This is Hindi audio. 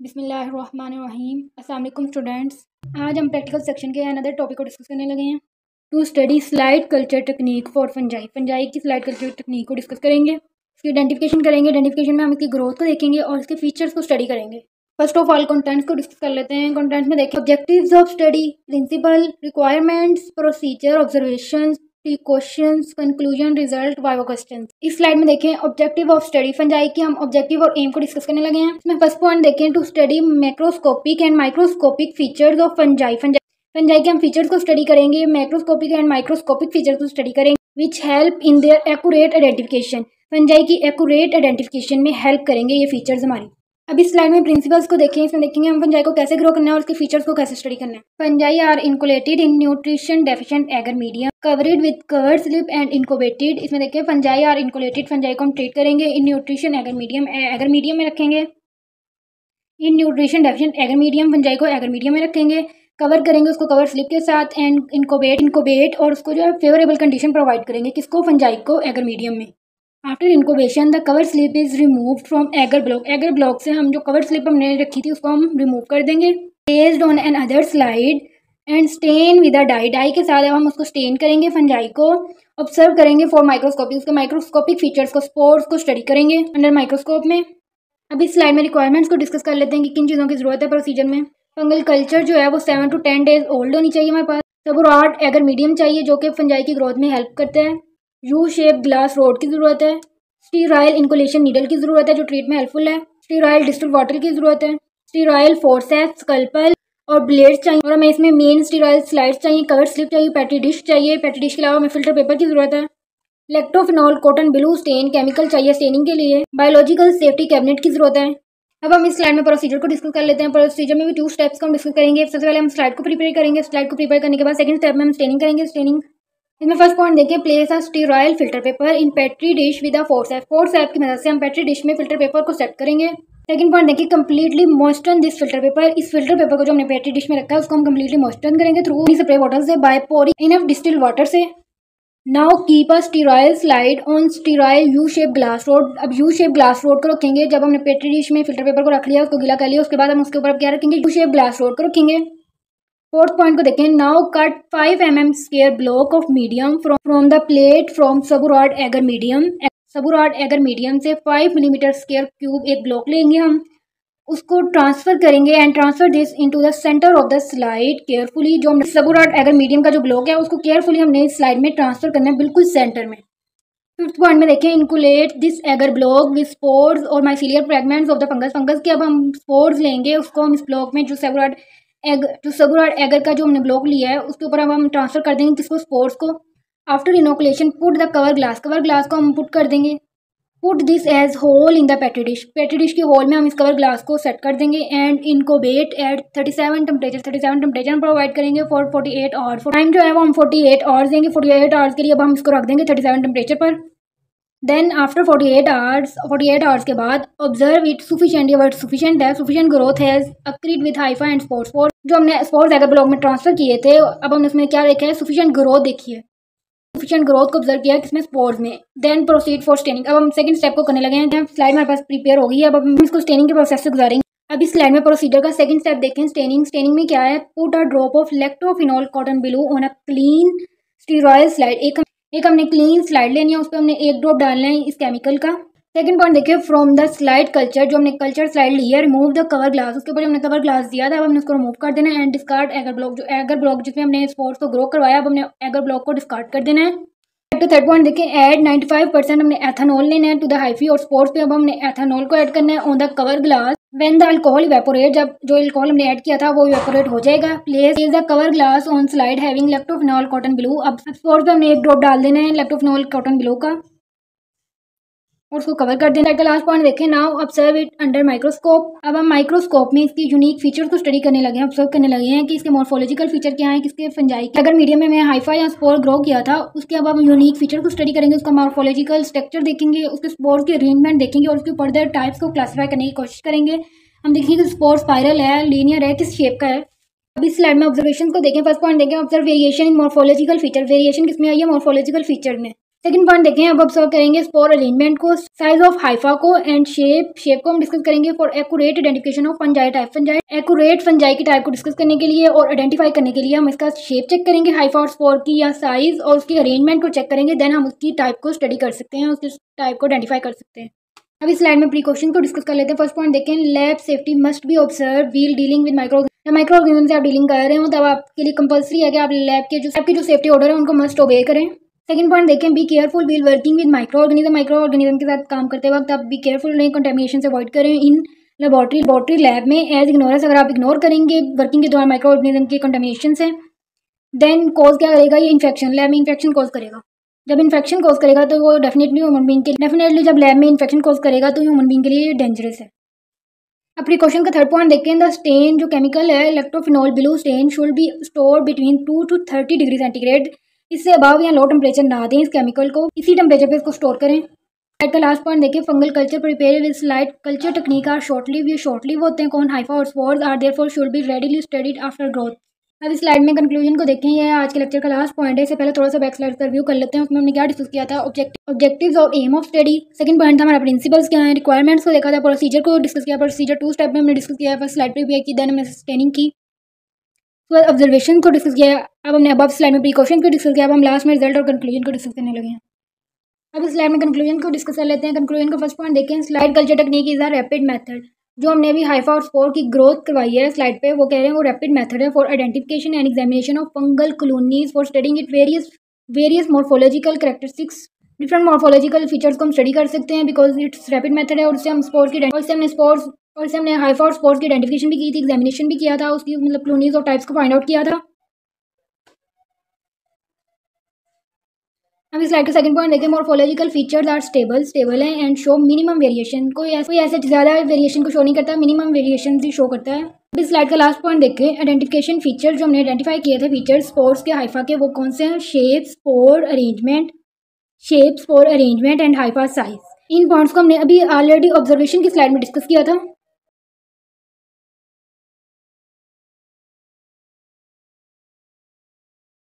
बिस्मिल्लाहिर्रहमानिर्रहीम। अस्सलाम वालेकुम स्टूडेंट्स। आज हम प्रैक्टिकल सेक्शन के अनदर टॉपिक को डिस्कस करने लगे हैं। To study slide culture technique for fungi. Fungi की स्लाइड कल्चर टेक्निक को डिस्कस करेंगे, उसकी आइडेंटिफिकेशन करेंगे। आइडेंटिफिकेशन में हम इसकी ग्रोथ को देखेंगे और इसके फीचर्स को स्टडी करेंगे। फर्स्ट ऑफ ऑल कंटेंट्स को डिस्कस कर लेते हैं। कंटेंट्स में देखें objectives of study, principle, requirements, procedure, observations, questions, conclusion, result, viva questions. इस स्लाइड में देखें ऑब्जेक्टिव ऑफ स्टडी। फंजाई की हम ऑब्जेक्टिव और एम को डिस्कस करने लगे हैं। इसमें फर्स्ट पॉइंट देखें to study macroscopic and microscopic features of fungi. Fungi के हम फीचर्स को स्टडी करेंगे, मैक्रोस्कोपिक एंड माइक्रोस्कोपिक फीचर्स को स्टडी करेंगे which help in their accurate identification. Fungi की एक्यूरेट आइडेंटिफिकेशन में हेल्प करेंगे ये फीचर्स हमारी। अब इस स्लाइड में प्रिंसिपल्स को देखें। इसमें देखेंगे हम फंजाई को कैसे ग्रो करना है और उसके फीचर्स को कैसे स्टडी करना है। Fungi are inoculated in nutrition deficient agar medium covered with curd slip and incubated. इसमें देखिए फंजाई आर इनकुलेटेड, फंजाई को हम ट्रीट करेंगे इन न्यूट्रिशन एगर मीडियम में रखेंगे। In nutrition deficient agar medium, fungi को एगर मीडियम में रखेंगे, कवर करेंगे उसको कवर स्लिप के साथ एंड इनक्यूबेट और उसको जो है फेवरेबल कंडीशन प्रोवाइड करेंगे किसको, फंजाई को एगर मीडियम में। After incubation the cover slip is remove from agar block. Agar block से हम जो कवर स्लिप हमने रखी थी उसको हम रिमूव कर देंगे। Placed on another slide and stain with a dye. Dye के साथ हम उसको स्टेन करेंगे। फंजाई को ऑब्जर्व करेंगे फॉर माइक्रोस्कोपिक, उसके माइक्रोस्कोपिक फीचर्स को, स्पोर्स को स्टडी करेंगे अंडर माइक्रोस्कोप में। अब इस स्लाइड में रिक्वायरमेंट्स को डिस्कस कर लेते हैं कि किन चीज़ों की जरूरत है प्रोसीजर में। फंगल कल्चर जो है वो 7 to 10 days ओल्ड होनी चाहिए हमारे पास। सबुराट एगर मीडियम चाहिए जो कि फंजाई की ग्रोथ में हेल्प करता है। यू शेप ग्लास रोड की ज़रूरत है। स्टीराइल इनकुलेशन नीडल की ज़रूरत है जो ट्रीट में हेल्पफुल है। स्टीराइल डिस्टिल्ड वाटर की ज़रूरत है। स्टीराइल फोर्सेप्स, स्कल्पल और ब्लेड्स चाहिए और हमें इसमें मेन स्टीराइल स्लाइड्स चाहिए, कवर स्लिप चाहिए, पैटी डिश चाहिए। पैटी डिश के अलावा हमें फिल्टर पेपर की ज़रूरत है। लैक्टोफिनॉल कॉटन ब्लू स्टेन केमिकल चाहिए स्टेनिंग के लिए। बायोलॉजिकल सेफ्टी कैबिनेट की ज़रूरत है। अब हम इस स्लाइड में प्रोसीजर को डिस्कस कर लेते हैं। प्रोसीजर में भी 2 स्टेप्स को हम डिस्कस करेंगे। सबसे पहले हम स्लाइड को प्रिपेयर करेंगे। स्लाइड को प्रिपेयर करने के बाद सेकंड स्टेप में हम स्टेनिंग करेंगे। स्टेनिंग इसमें फर्स्ट पॉइंट देखिए, place a sterile filter paper in petri dish with a forcep की मदद से हम पेट्री डिश में फिल्टर पेपर को सेट करेंगे। सेकंड पॉइंट देखिए, completely moisture this filter paper. इस फिल्टर पेपर को जो हमने पेट्री डिश में रखा है उसको हम कंप्लीटली मॉइस्चर करेंगे थ्रू स्प्रे वाटर से by pouring enough distilled water से। Now keep a sterile slide on sterile U shape glass rod. अब यू शेप ग्लास रोड को रखेंगे। जब हमने पेट्री डिश में फिल्टर पेपर को रख लिया, उसको गीला कर लिया, उसके बाद हम उसके ऊपर अब क्या रखेंगे, यू शेप ग्लास रोड को रखेंगे। फोर्थ पॉइंट को देखें, now cut 5 mm square block of medium from the plate from Sabouraud agar medium. Sabouraud agar medium से 5 mm स्क्वायर क्यूब एक ब्लॉक लेंगे हम, उसको ट्रांसफर करेंगे and transfer this into the centre of the slide carefully. जो हमने सबुराट एगर मीडियम का जो ब्लॉक है उसको केयरफुली हमने इस स्लाइड में ट्रांसफर करना है, बिल्कुल सेंटर में। फिफ्थ पॉइंट में देखें, inoculate this agar block with spores और mycelial fragments of the fungus के अब हम स्पोर्स लेंगे, उसको हम इस ब्लॉक में जो सबुराट एगर का जो हमने ब्लॉक लिया है उसके ऊपर अब हम ट्रांसफर कर देंगे किसको, स्पोर्स को। After inoculation put the cover glass को हम पुट कर देंगे। Put this as hole in the petri dish के होल में हम इस कवर ग्लास को सेट कर देंगे and incubate at 37 temperature provide करेंगे फॉर 48 आवर्स। टाइम जो है वो हम 48 आवर्स देंगे। 48 आवर्स के लिए अब हम इसको रख देंगे 37 टेम्परेचर पर। देन आफ्टर 48 आवर्स के बाद ऑब्जर्व इट सुफिशिएंट। ये वर्ड सुफिशिएंट है। Sufficient growth has occurred with hypha and spores. जो हमने स्पोर्स एगर ब्लॉक में ट्रांसफर किए थे, अब हमने उसमें क्या देखा है, सुफिशिएंट ग्रोथ देखी है। सुफिशिएंट ग्रोथ को ऑब्जर्व किया है किसमें, स्पोर्स में। Then proceed for staining. अब हम सेकंड स्टेप को करने लगे हैं। स्लाइड हमारे पास प्रिपेयर हो गई है। अब हम इसको स्टेनिंग के प्रोसेस से गुजारेंगे। अब इस स्लाइड में प्रोसीजर का सेकंड स्टेप देखें, स्टेनिंग में क्या है, put a drop of lactophenol cotton blue on a clean sterile slide. एक हमने क्लीन स्लाइड लेनी है, उस पर हमने 1 ड्रॉप डालना है इस केमिकल का। सेकंड पॉइंट देखिए, फ्रॉम द स्लाइड कल्चर, जो हमने कल्चर स्लाइड ली है, रिमूव द कवर ग्लास। उसके ऊपर हमने कवर ग्लास दिया था, अब हमने उसको रिमूव कर देना है एंड डिस्कार्ड एगर ब्लॉक। जो एगर ब्लॉक जिसमें हमने स्पोर्स को ग्रो करवाया, अब हमने एगर ब्लॉक को डिस्कार्ड कर देना है। तो थर्ड पॉइंट देखिए, ऐड 95% हमने एथेनॉल लेना है टू द हाइफी और स्पोर्स पे अब हमने एथेनॉल को ऐड करना है on the cover glass. When the alcohol evaporate, जब जो अल्कोहल हमने ऐड किया था वो इवेपोरेट हो जाएगा। Place the cover glass on slide having lactophenol cotton blue. अब स्पोर्स पे हमने 1 ड्रॉप डाल देना है लैक्टोफिनॉल कॉटन ब्लू का और उसको कवर कर देना है। लास्ट पॉइंट देखें, now observe it under microscope. अब हम माइक्रोस्कोप में इसकी यूनिक फीचर्स को स्टडी करने लगे हैं, ऑब्जर्व करने लगे हैं कि इसके मॉर्फोलॉजिकल फीचर क्या है, किसके फंजाई के। अगर मीडियम में हाइफा या स्पोर ग्रो किया था, उसके अब हम यूनिक फीचर को स्टडी करेंगे, उसका मॉर्फोलॉजिकल स्ट्रक्चर देखेंगे, उसके स्पोर्स के अरेंजमेंट देखेंगे और उसके फर्दर टाइप्स को क्लासीफाई करने की कोशिश करेंगे। हम देखेंगे कि स्पोर स्पाइरल है, लीनियर है, किस शेप का है। अब इस स्लाइड में ऑब्जर्वेशन को देखें। फर्स्ट पॉइंट देखें, observe variation in morphological feature. Variation किसमें आई है, मॉर्फोलॉजिकल फीचर में। सेकंड पॉइंट देखें, अब ऑब्जर्व करेंगे स्पोर अरेंजमेंट को, साइज ऑफ हाइफा को एंड शेप को हम डिस्कस करेंगे for accurate identification of fungi type. Accurate fungi की टाइप को डिस्कस करने के लिए और आइडेंटिफाई करने के लिए हम इसका शेप चेक करेंगे हाइफा और स्पोर की, या साइज और उसकी अरेंजमेंट को चेक करेंगे, देन हम उसकी टाइप को स्टडी कर सकते हैं, उसकी टाइप को आइडेंटिफाई कर सकते हैं। अब इस स्लाइड में प्रिकॉशन को डिस्कस कर लेते हैं। फर्स्ट पॉइंट देखें, lab safety must be observe wheel dealing with micro organism से आप डीलिंग कर रहे हो तब आपके लिए कंपलसरी है कि आप लैब के जो सेफ्टी ऑर्डर है उनको मस्ट ओबे करें। सेकंड पॉइंट देखें, be careful wheel working with micro organism के साथ काम करते वक्त आप बी केयरफुल रहें, कंटेमिनेशन से अवॉइड करें। इन लेबोरेटरी लैब में एज इग्नोरेंस, अगर आप इग्नोर करेंगे वर्किंग के दौरान माइक्रो ऑर्गेनिज्म के कंटेमिनेशन से, देन कॉज क्या करेगा, ये इन्फेक्शन, लैब में इन्फेक्शन कॉज करेगा। जब इन्फेक्शन कॉज करेगा तो वो डेफिनेटली जब लैब में इन्फेक्शन कॉज करेगा तो ह्यूमन बीइंग के लिए डेंजरस है। अब प्रिकॉशन का थर्ड पॉइंट देखते हैं, द स्टेन जो केमिकल है lactophenol blue stain should be store between 2 to 30 degree centigrade. इससे अबव या लो टेम्परेचर ना दें इस केमिकल को, इसी टेम्परेचर पे इसको स्टोर करें। स्लाइड का लास्ट पॉइंट देखिए, fungal culture prepare with slide culture technique are short-lived, ये शॉर्टलिव होते हैं कौन, हाइफा और spores are therefore should be readily studied after growth. अब इस स्लाइड में कंक्लूजन को देखें, ये आज के लेक्चर का लास्ट पॉइंट है। इससे पहले थोड़ा सा बैक स्लाइड का रिव्यू कर लेते हैं, उसमें हमने क्या डिस्कस किया था, ऑब्जेक्टिव्स और aim of study. Second point था हमारा प्रिंसिपल्स क्या है, रिक्वायरमेंट्स को देखा था, प्रोसीजर को डिस्कस किया, प्रोसीजर 2 स्टेप में हमने डिस्कस किया है, फर्स्ट स्लाइड पे भी की, देन हमने सस्टेनिंग की, तो ऑब्जर्वेशन को डिस्कस किया। अब हमने अब स्लाइड में प्रिकॉशन को डिस्कस किया, अब हम लास्ट में रिजल्ट और कंक्लूजन को डिस्कस करने लगे हैं। अब इस स्लाइड में कंक्लूजन को डिस्कस कर लेते हैं। कंक्लूजन का फर्स्ट पॉइंट देखें, slide culture technique is a rapid method. जो हमने अभी हाइफा और स्पोर की ग्रोथ करवाई है स्लाइड पे, वो कह रहे हैं वो रैपिड मेथड है for identification and examination of fungal colonies for studying it various morphological characteristics. Different morphological features को हम स्टडी कर सकते हैं बिकॉज इट्स रैपिड मेथड है, और उससे हम हमने हाइफा और स्पोर्स की आइडेंटिफिकेशन भी की थी, एग्जामिनेशन भी किया था उसकी, मतलब कॉलोनीज और टाइप्स को फाइंड आउट किया था। अब इस स्लाइड का सेकंड पॉइंट देखें, मॉर्फोलॉजिकल फीचर्स आर स्टेबल है एंड शो मिनिमम वेरिएशन, कोई ऐसे ज़्यादा वेरिएशन को शो नहीं करता, मिनिमम वेरिएशन ही शो करता है। अब इस स्लाइड का लास्ट पॉइंट देखें, आइडेंटिफिकेशन फीचर जो हमने आइडेंटिफाई किए थे फीचर्स स्पोर्स के हाइफा के, वो कौन से हैं, shape spore arrangement and Haifa size. In points को हमने अभी ऑलरेडी ऑब्जर्वेशन की स्लाइड में डिस्कस किया था।